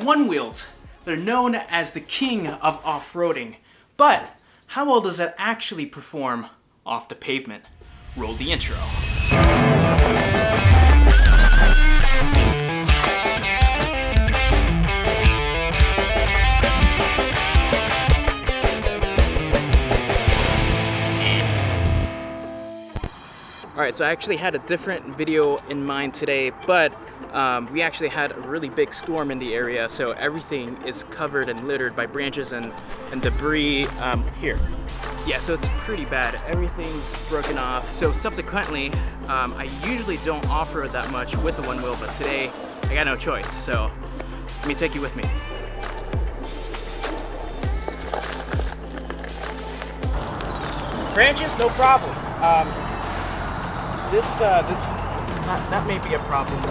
Onewheels. They're known as the king of off-roading. But how well does that actually perform off the pavement? Roll the intro. Alright, so I actually had a different video in mind today, but we actually had a really big storm in the area, so everything is covered and littered by branches and debris here. Yeah, so it's pretty bad. Everything's broken off. So subsequently, I usually don't off-road that much with the Onewheel, but today I got no choice, so let me take you with me. Branches, no problem. That may be a problem.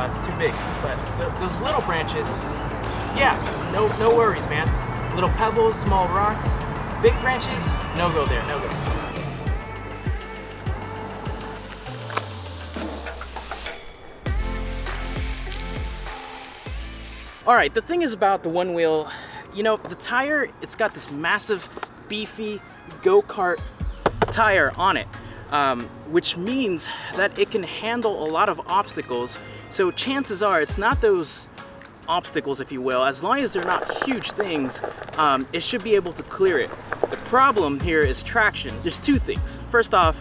It's too big, but those little branches, yeah, no worries, man. Little pebbles, small rocks, big branches, no go there, no go. All right, the thing is about the Onewheel, you know, the tire, it's got this massive, beefy go-kart tire on it. Which means that it can handle a lot of obstacles. So chances are it's not those obstacles, if you will, as long as they're not huge things, it should be able to clear it. The problem here is traction. There's two things. First off,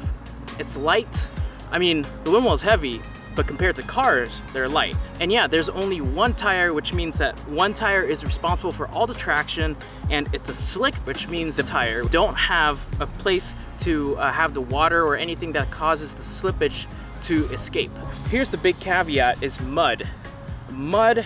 it's light. I mean, the Onewheel is heavy, but compared to cars, they're light. And yeah, there's only one tire, which means that one tire is responsible for all the traction, and it's a slick, which means the tire don't have a place to have the water or anything that causes the slippage to escape. Here's the big caveat is mud. Mud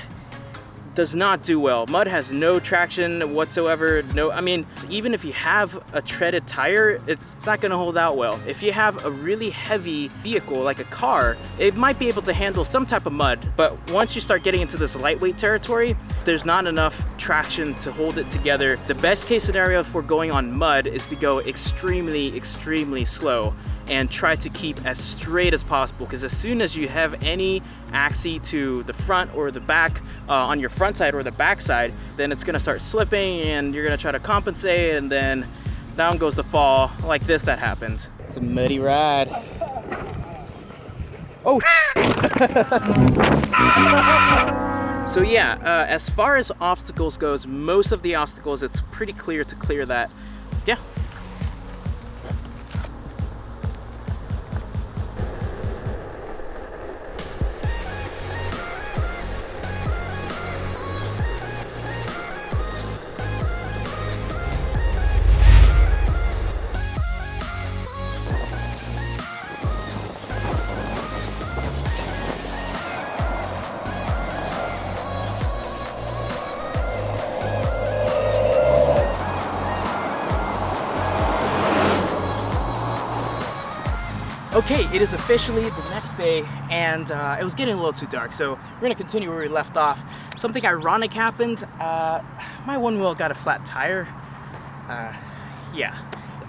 does not do well. Mud has no traction whatsoever. I mean, even if you have a treaded tire, it's not gonna hold out well. If you have a really heavy vehicle like a car, it might be able to handle some type of mud, but once you start getting into this lightweight territory, there's not enough traction to hold it together. The best case scenario for going on mud is to go extremely, extremely slow and try to keep as straight as possible, because as soon as you have any axis to the front or the back on your front side or the back side, then it's gonna start slipping and you're gonna try to compensate, and then down goes the fall like this that happened. It's a muddy ride. Oh. So yeah, as far as obstacles goes, most of the obstacles, it's pretty clear to clear that. Yeah. Okay, it is officially the next day, and it was getting a little too dark, so we're gonna continue where we left off. Something ironic happened. My Onewheel got a flat tire. Yeah,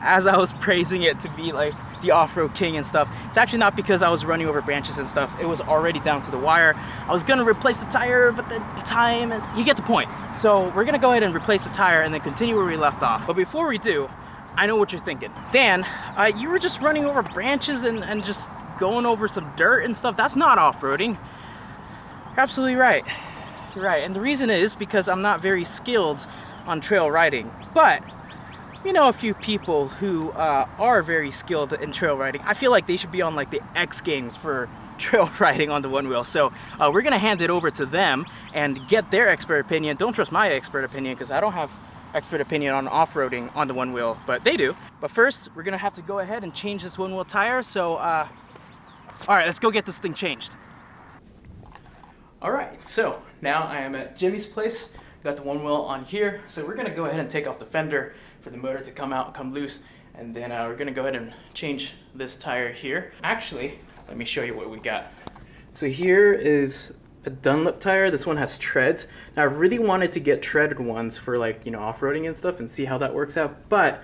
as I was praising it to be like the off-road king and stuff, it's actually not because I was running over branches and stuff. It was already down to the wire. I was gonna replace the tire, but the time, and you get the point. So we're gonna go ahead and replace the tire and then continue where we left off. But before we do, I know what you're thinking. Dan, you were just running over branches and just going over some dirt and stuff. That's not off-roading. You're absolutely right. You're right. And the reason is because I'm not very skilled on trail riding. But you know a few people who are very skilled in trail riding. I feel like they should be on like the X Games for trail riding on the Onewheel. So we're gonna hand it over to them and get their expert opinion. Don't trust my expert opinion, because I don't have expert opinion on off-roading on the Onewheel, but they do. But first, we're gonna have to go ahead and change this Onewheel tire. So, all right, let's go get this thing changed. All right, so now I am at Jimmy's place. Got the Onewheel on here. So we're gonna go ahead and take off the fender for the motor to come loose. And then we're gonna go ahead and change this tire here. Actually, let me show you what we got. So here is a Dunlop tire. This one has treads. Now I really wanted to get treaded ones for, like, you know, off-roading and stuff and see how that works out, but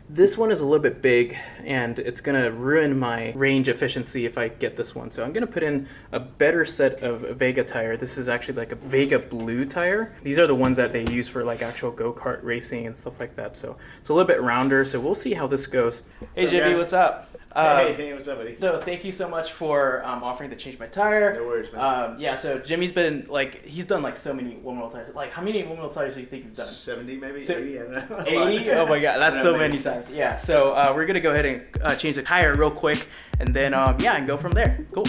This one is a little bit big, and it's gonna ruin my range efficiency if I get this one. So I'm gonna put in a better set of Vega tire. This is actually like a Vega blue tire. These are the ones that they use for like actual go-kart racing and stuff like that. So it's a little bit rounder, so we'll see how this goes. Hey JB, what's up? Hey, what's up, buddy? So thank you so much for offering to change my tire. No worries, man. Yeah, so Jimmy's been like, he's done like so many Onewheel tires. Like, how many Onewheel tires do you think you've done? 70 maybe? 80? I don't know. 80? Oh my god, that's so many times. Yeah, so we're gonna go ahead and change the tire real quick, and then yeah, and go from there. Cool.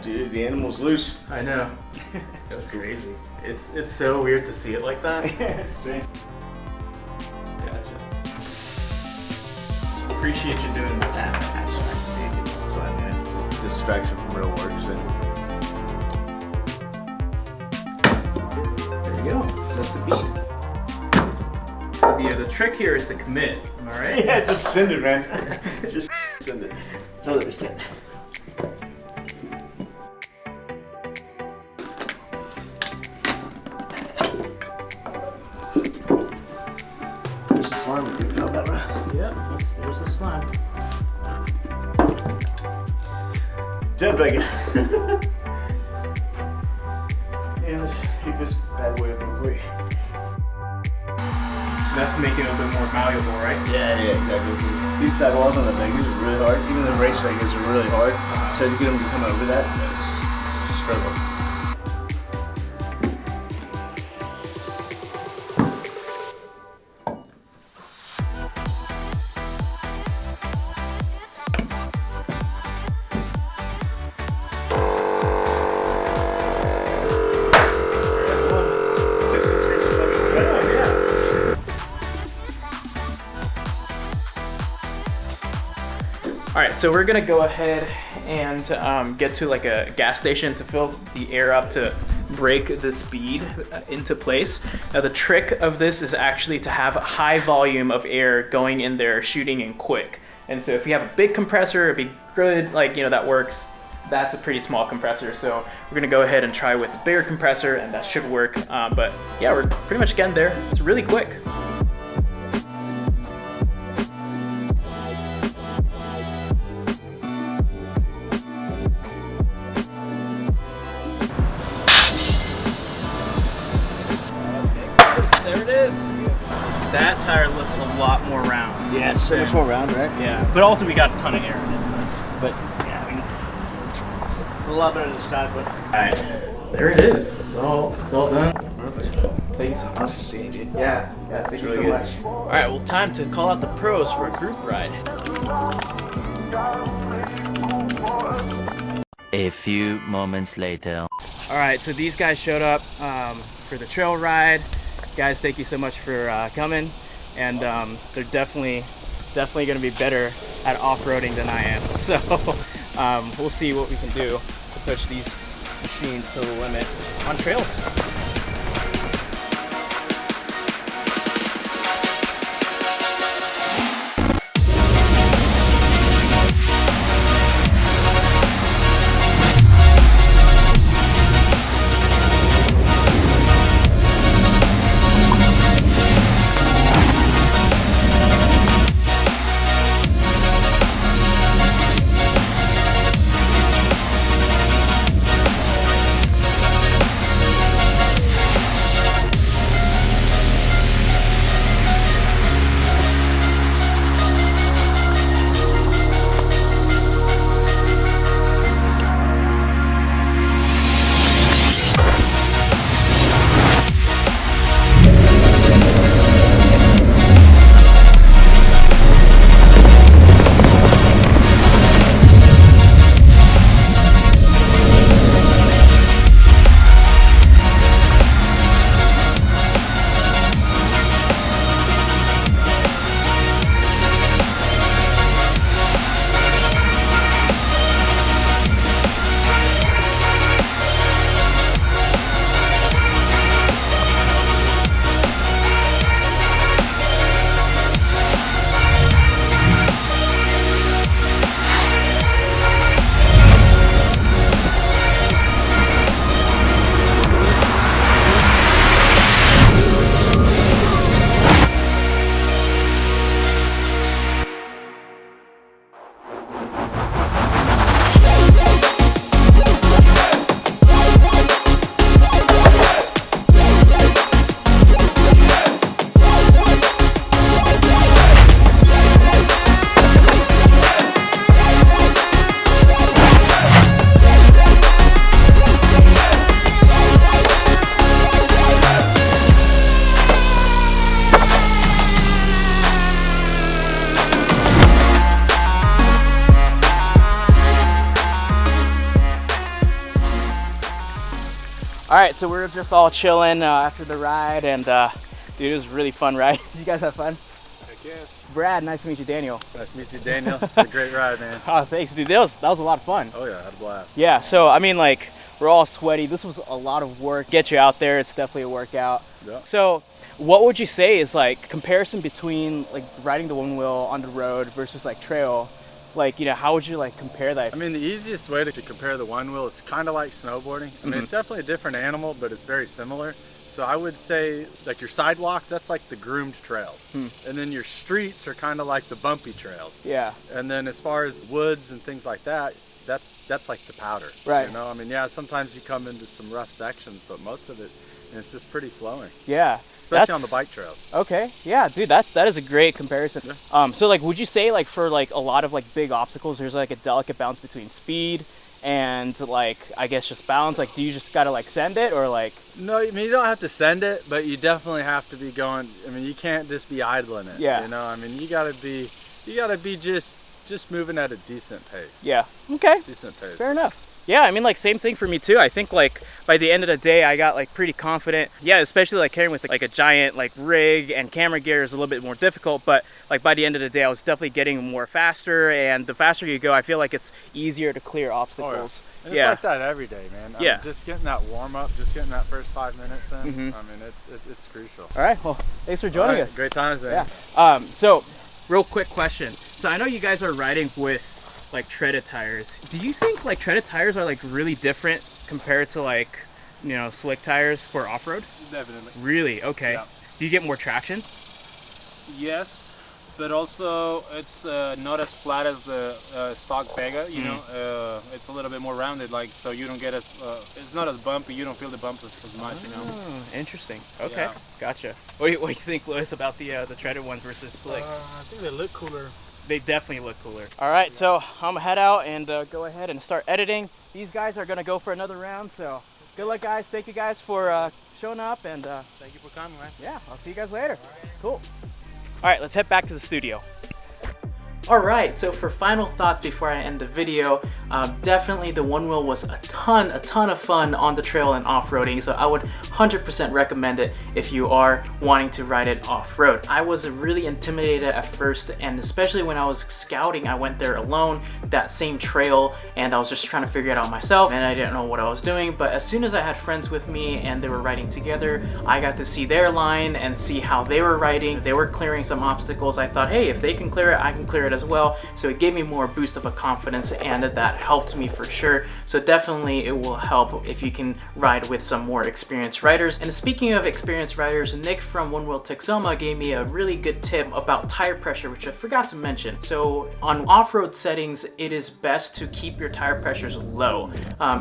Dude, the animal's loose. I know. That's crazy. It's so weird to see it like that. Yeah, it's strange. Gotcha. Appreciate you doing this. It's fine, man. It's a distraction from real work. So. There you go. That's the bead. So the trick here is to commit. Am I right? Yeah, just send it, man. Just send it. That's all there is to it. There's the slime. We know that, right? Yep. There's the slime. Dead Vega. And let's heat this bad boy up real quick. That's to make it a bit more malleable, right? Yeah, exactly. 'Cause these sidewalls on the Vegas are really hard. Even the race Vegas are really hard. So to get them to come over that, that's a struggle. All right, so we're gonna go ahead and get to like a gas station to fill the air up to break the speed into place. Now the trick of this is actually to have a high volume of air going in there, shooting in quick. And so if you have a big compressor, it'd be good, like, you know, that works. That's a pretty small compressor. So we're gonna go ahead and try with a bigger compressor, and that should work. But yeah, we're pretty much getting there. It's really quick. There it is. That tire looks a lot more round. Yeah, so much more round, right? Yeah, but also we got a ton of air in it. So. But yeah, I mean, a lot better than stock. But All right, there it is. It's all done. perfect. Thank you so much. Awesome seeing you. Yeah, thank you really so good. much. All right, well, time to call out the pros for a group ride. A few moments later. All right, so these guys showed up for the trail ride. Guys, thank you so much for coming, and they're definitely going to be better at off-roading than I am. So we'll see what we can do to push these machines to the limit on trails. right, so we're just all chilling after the ride, and dude, it was a really fun ride. Did you guys have fun? Heck yes. Brad, nice to meet you. Daniel. Nice to meet you, Daniel. It's a great ride, man. Oh, thanks, dude. That was a lot of fun. Oh yeah, I had a blast. Yeah, so I mean, like, we're all sweaty. This was a lot of work. Get you out there. It's definitely a workout. Yeah. So what would you say is like comparison between like riding the one wheel on the road versus like trail? Like, you know, how would you like compare that? I mean, the easiest way to compare the one wheel is kind of like snowboarding. I mean, it's definitely a different animal, but it's very similar. So I would say like your sidewalks, that's like the groomed trails. And then your streets are kind of like the bumpy trails. Yeah. And then as far as woods and things like that, that's like the powder. Right. You know, I mean, yeah, sometimes you come into some rough sections, but most of it, it's just pretty flowing. Yeah. Especially on the bike trails. Okay. Yeah, dude, that is a great comparison. Yeah. So like, would you say like for like a lot of like big obstacles, there's like a delicate balance between speed and like, I guess just balance? Like, do you just gotta like send it, or like? No, I mean, you don't have to send it, but you definitely have to be going. I mean, you can't just be idling it. Yeah. You know, I mean, you gotta be just moving at a decent pace. Yeah. Okay. Decent pace. Fair enough. Yeah, I mean, like, same thing for me too. I think like by the end of the day, I got like pretty confident. Yeah, especially like carrying with like a giant like rig and camera gear is a little bit more difficult, but like by the end of the day, I was definitely getting more faster, and the faster you go, I feel like it's easier to clear obstacles. And it's like that every day, man. I Yeah. mean, just getting that warm up, just getting that first 5 minutes in. I mean, it's crucial. All right, well, thanks for joining us. Great times, man. Yeah. So, real quick question. So I know you guys are riding with like treaded tires. Do you think like treaded tires are like really different compared to like, you know, slick tires for off-road? Definitely. Really? Okay. Yeah. Do you get more traction? Yes, but also it's not as flat as the stock Pega. You know, it's a little bit more rounded, like, so you don't get as it's not as bumpy. You don't feel the bumps as much. You know. Oh, interesting. Okay, Yeah. gotcha. What do you think, Lewis, about the treaded ones versus slick? I think they look cooler. They definitely look cooler. All right, so I'm gonna head out and go ahead and start editing. These guys are gonna go for another round, so good luck, guys. Thank you guys for showing up, and Thank you for coming, man. yeah, I'll see you guys later. Cool. All right, let's head back to the studio. All right, so for final thoughts before I end the video, definitely the one wheel was a ton of fun on the trail and off-roading, so I would 100% recommend it if you are wanting to ride it off-road. I was really intimidated at first, and especially when I was scouting, I went there alone, that same trail, and I was just trying to figure it out myself, and I didn't know what I was doing, but as soon as I had friends with me and they were riding together, I got to see their line and see how they were riding. They were clearing some obstacles. I thought, hey, if they can clear it, I can clear it as well. So it gave me more boost of a confidence, and that helped me for sure. So definitely it will help if you can ride with some more experienced riders. And speaking of experienced riders, Nick from One Wheel Texoma gave me a really good tip about tire pressure, which I forgot to mention. So on off-road settings, it is best to keep your tire pressures low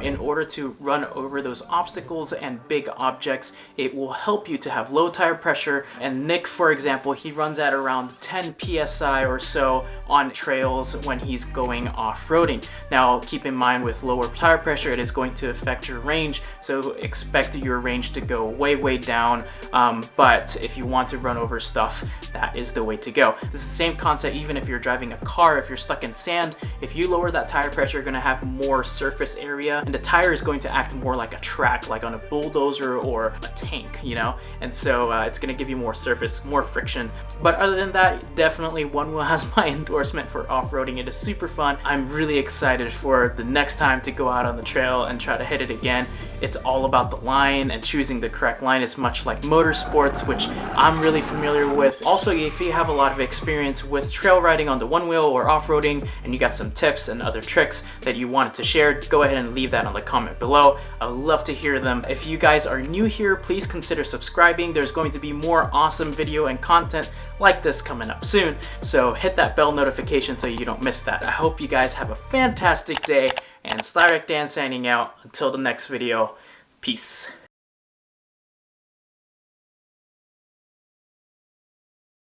in order to run over those obstacles and big objects. It will help you to have low tire pressure. And Nick, for example, he runs at around 10 psi or so on trails when he's going off-roading. Now keep in mind, with lower tire pressure, it is going to affect your range, so expect your range to go way down, but if you want to run over stuff, that is the way to go. This is the same concept even if you're driving a car. If you're stuck in sand, if you lower that tire pressure, you're going to have more surface area, and the tire is going to act more like a track, like on a bulldozer or a tank, you know, and so it's going to give you more surface, more friction. But other than that, definitely One Wheel has my endorsement for off-roading. It is super fun. I'm really excited for the next time to go out on the trail and try to hit it again. It's all about the line and choosing the correct line. It's much like motorsports, which I'm really familiar with. Also, if you have a lot of experience with trail riding on the one wheel or off-roading, and you got some tips and other tricks that you wanted to share, go ahead and leave that on the comment below. I would love to hear them. If you guys are new here, please consider subscribing. There's going to be more awesome video and content like this coming up soon, so hit that bell notification so you don't miss that. I hope you guys have a fantastic day, and Slyrek Dan signing out. Until the next video, peace.